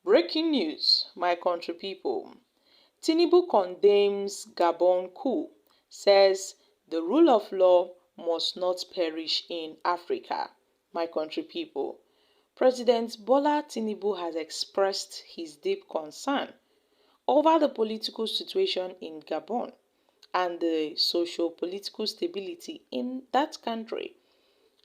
Breaking news, my country people. Tinubu condemns Gabon coup, says the rule of law must not perish in Africa. My country people. President Bola Tinubu has expressed his deep concern over the political situation in Gabon and the socio-political stability in that country.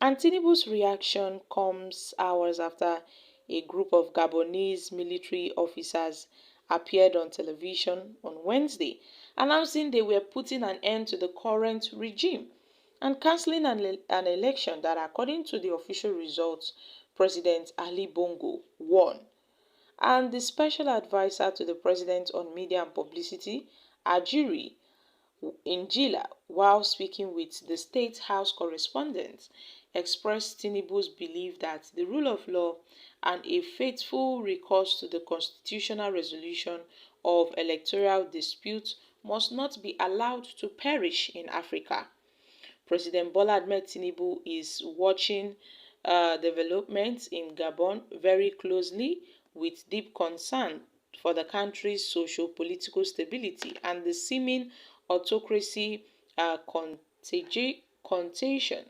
And Tinubu's reaction comes hours after a group of Gabonese military officers appeared on television on Wednesday, announcing they were putting an end to the current regime and cancelling an election that, according to the official results, President Ali Bongo won. And the special advisor to the president on media and publicity, Ajiri Njila, while speaking with the State House correspondents, expressed Tinubu's belief that the rule of law and a faithful recourse to the constitutional resolution of electoral disputes must not be allowed to perish in Africa. President Bola Ahmed Tinubu is watching developments in Gabon very closely with deep concern for the country's socio-political stability and the seeming autocracy contagion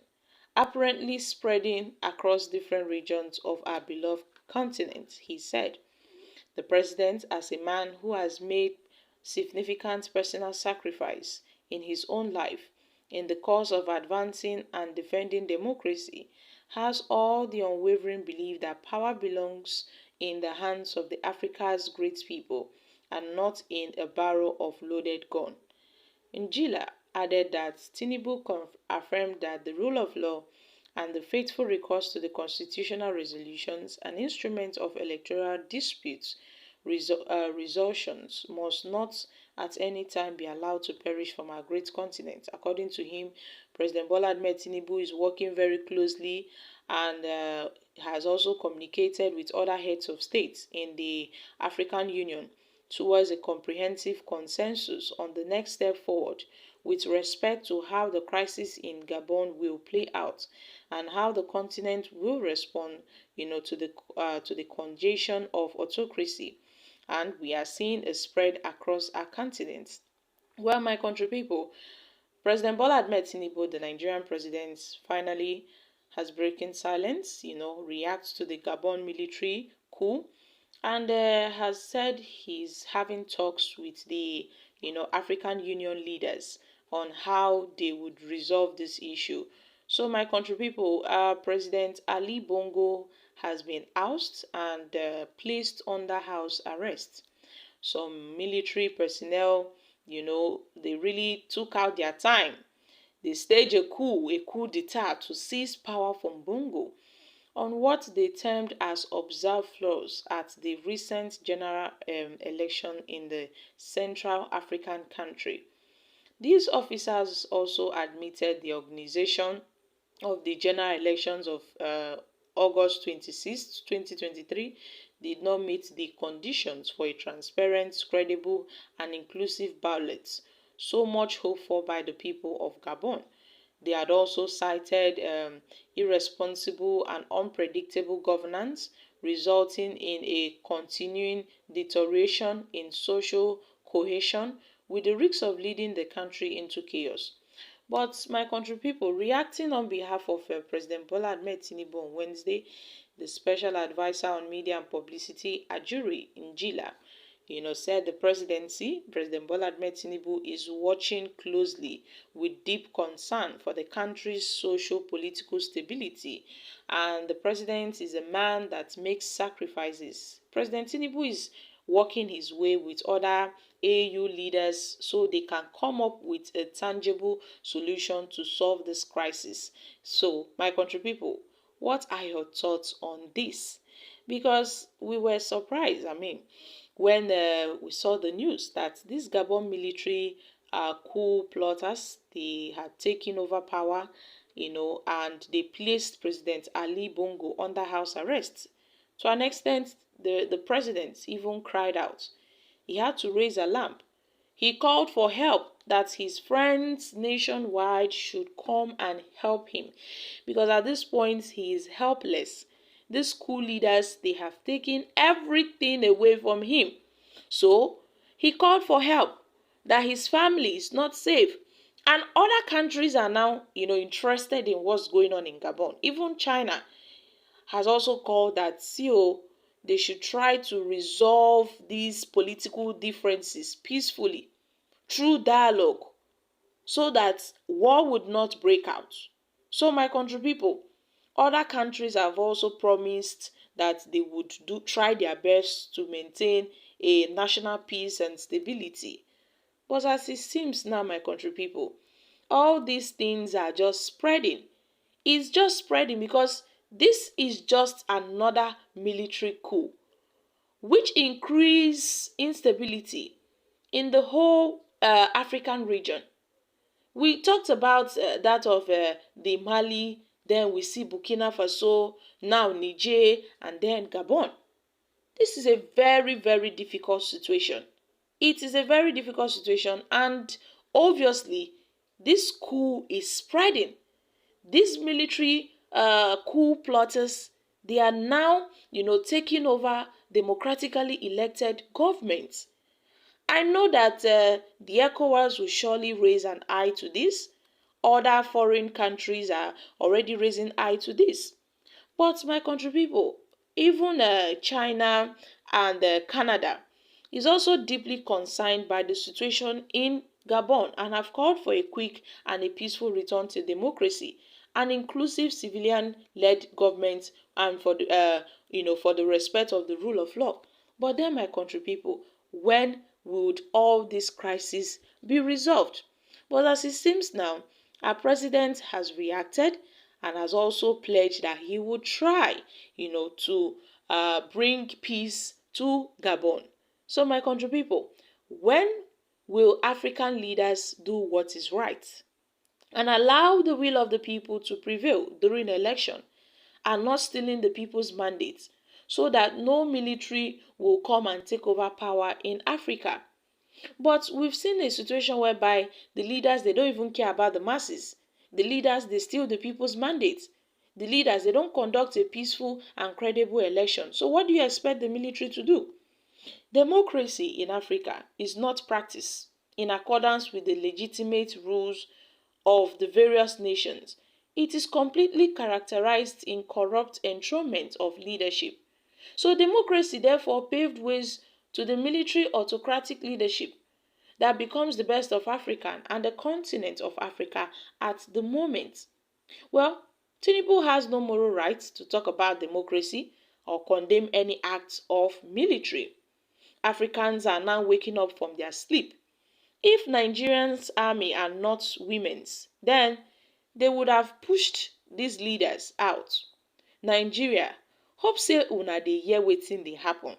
apparently spreading across different regions of our beloved continent, he said. The president, as a man who has made significant personal sacrifice in his own life in the cause of advancing and defending democracy, has all the unwavering belief that power belongs in the hands of the Africa's great people and not in a barrel of loaded gun. Njila added that Tinubu affirmed that the rule of law and the faithful recourse to the constitutional resolutions and instruments of electoral disputes resolutions must not at any time be allowed to perish from our great continent. According to him, President Bola Ahmed Tinubu is working very closely and has also communicated with other heads of states in the African Union towards a comprehensive consensus on the next step forward with respect to how the crisis in Gabon will play out and how the continent will respond, to the congestion of autocracy. And we are seeing a spread across our continent. Well, my country people, President Bola Ahmed Tinubu, the Nigerian president, finally has broken silence, reacts to the Gabon military coup and has said he's having talks with the African Union leaders on how they would resolve this issue. So my country people, President Ali Bongo has been ousted and placed under house arrest. Some military personnel, they really took out their time. They staged a coup d'etat to seize power from Bongo on what they termed as observed flaws at the recent general election in the Central African country. These officers also admitted the organization of the general elections of August 26, 2023 did not meet the conditions for a transparent, credible, and inclusive ballot so much hoped for by the people of Gabon. They had also cited irresponsible and unpredictable governance, resulting in a continuing deterioration in social cohesion, with the risk of leading the country into chaos. But my country people, reacting on behalf of President Bola Ahmed Tinubu on Wednesday, the special advisor on media and publicity, Ajuri Njila, said the presidency, President Bola Ahmed Tinubu, is watching closely with deep concern for the country's socio-political stability. And the president is a man that makes sacrifices. President Tinubu is working his way with other AU leaders so they can come up with a tangible solution to solve this crisis. So, my country people, what are your thoughts on this? Because we were surprised, when we saw the news that these Gabon military coup plotters, they had taken over power, and they placed President Ali Bongo under house arrest. To an extent, the president even cried out. He had to raise alarm. He called for help, that his friends nationwide should come and help him because at this point he is helpless. these coup leaders, they have taken everything away from him. So he called for help, that his family is not safe. And other countries are now, interested in what's going on in Gabon. Even China has also called that CO, they should try to resolve these political differences peacefully through dialogue so that war would not break out. So my country people, other countries have also promised that they would try their best to maintain a national peace and stability. But as it seems now, my country people, all these things are just spreading. It's just spreading because this is just another military coup, which increase instability in the whole African region. We talked about that of the Mali, then we see Burkina Faso, now Niger, and then Gabon. This is a very, very difficult situation. It is a very difficult situation, and obviously, this coup is spreading. These military coup plotters, they are now, taking over democratically elected governments. I know that the ECOWAS will surely raise an eye to this. Other foreign countries are already raising eye to this. But my country people, even China and Canada is also deeply concerned by the situation in Gabon and have called for a quick and a peaceful return to democracy, an inclusive civilian-led government, and for the respect of the rule of law. But then, my country people, when would all these crises be resolved? But as it seems now, our president has reacted and has also pledged that he would try, to bring peace to Gabon. So, my country people, when will African leaders do what is right and allow the will of the people to prevail during election and not stealing the people's mandates so that no military will come and take over power in Africa? But we've seen a situation whereby the leaders, they don't even care about the masses. The leaders, they steal the people's mandates. The leaders, they don't conduct a peaceful and credible election. So what do you expect the military to do? Democracy in Africa is not practiced in accordance with the legitimate rules of the various nations. It is completely characterized in corrupt enthronement of leadership. So democracy therefore paved ways to the military autocratic leadership that becomes the best of Africa and the continent of Africa at the moment. Well, Tinubu has no moral right to talk about democracy or condemn any acts of military. Africans are now waking up from their sleep. If Nigerians' army are not women's, then they would have pushed these leaders out. Nigeria, hope say una dey hear wetin dey happen.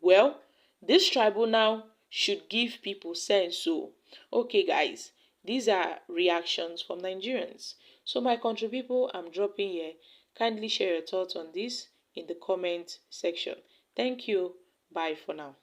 Well, this tribunal should give people sense. So, okay, guys, these are reactions from Nigerians. So, my country people, I'm dropping here. Kindly share your thoughts on this in the comment section. Thank you. Bye for now.